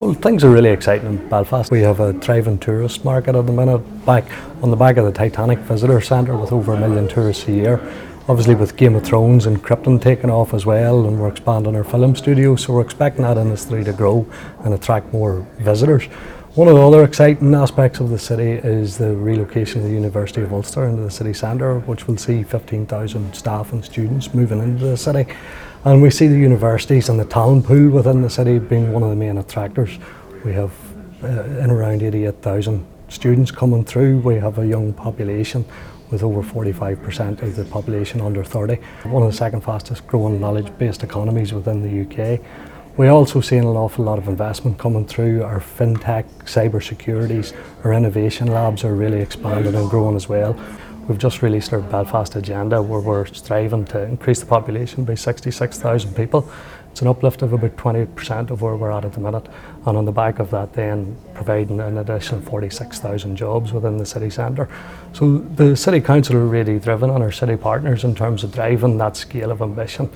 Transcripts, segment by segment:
Well, things are really exciting in Belfast. We have a thriving tourist market at the minute, back on the back of the Titanic Visitor Centre with over 1 million tourists a year. Obviously with Game of Thrones and Krypton taking off as well, and we're expanding our film studio, so we're expecting that industry to grow and attract more visitors. One of the other exciting aspects of the city is the relocation of the University of Ulster into the city centre, which will see 15,000 staff and students moving into the city. And we see the universities and the talent pool within the city being one of the main attractors. We have in around 88,000 students coming through. We have a young population with over 45% of the population under 30. One of the second fastest growing knowledge-based economies within the UK. We also seen an awful lot of investment coming through. Our fintech, cyber securities, our innovation labs are really expanding and growing as well. We've just released our Belfast agenda where we're striving to increase the population by 66,000 people. It's an uplift of about 20% of where we're at the minute, and on the back of that then providing an additional 46,000 jobs within the city centre. So the City Council are really driven on our city partners in terms of driving that scale of ambition.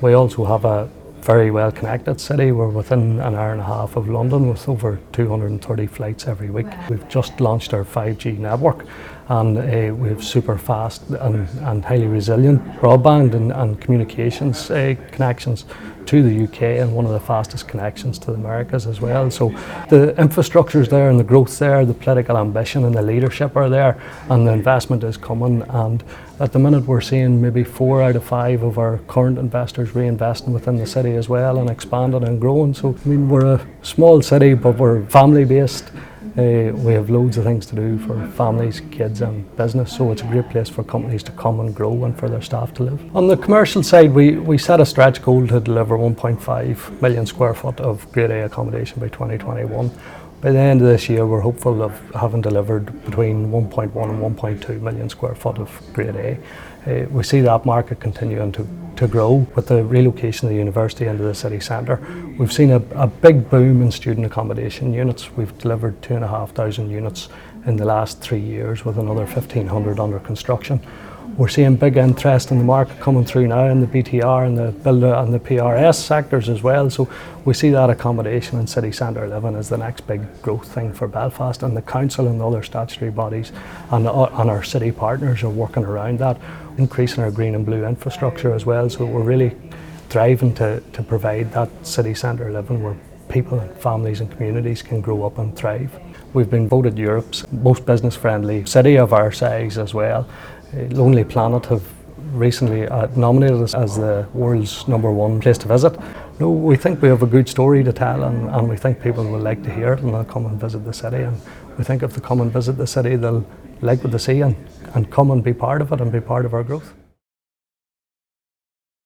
We also have a very well connected city. We're within an hour and a half of London with over 230 flights every week. We've just launched our 5G network, and we have super fast and highly resilient broadband and communications connections to the UK, and one of the fastest connections to the Americas as well. So the infrastructure is there and the growth there, the political ambition and the leadership are there, and the investment is coming. And at the minute we're seeing maybe 4 out of 5 of our current investors reinvesting within the city as well and expanding and growing. So I mean, we're a small city but we're family based. We have loads of things to do for families, kids and business, so it's a great place for companies to come and grow and for their staff to live. On the commercial side, we set a stretch goal to deliver 1.5 million square foot of Grade A accommodation by 2021. By the end of this year, we're hopeful of having delivered between 1.1 and 1.2 million square foot of Grade A. We see that market continuing to grow with the relocation of the university into the city centre. We've seen a big boom in student accommodation units. We've delivered 2,500 units in the last 3 years with another 1,500 under construction. We're seeing big interest in the market coming through now in the BTR and the builder and the PRS sectors as well. So we see that accommodation and city centre living as the next big growth thing for Belfast, and the council and the other statutory bodies and our city partners are working around that, increasing our green and blue infrastructure as well. So we're really thriving to provide that city centre living where people and families and communities can grow up and thrive. We've been voted Europe's most business friendly city of our size as well. Lonely Planet have recently nominated us as the world's #1 place to visit. No, we think we have a good story to tell, and we think people will like to hear it and they'll come and visit the city. And we think if they come and visit the city, they'll like what they see and come and be part of it and be part of our growth.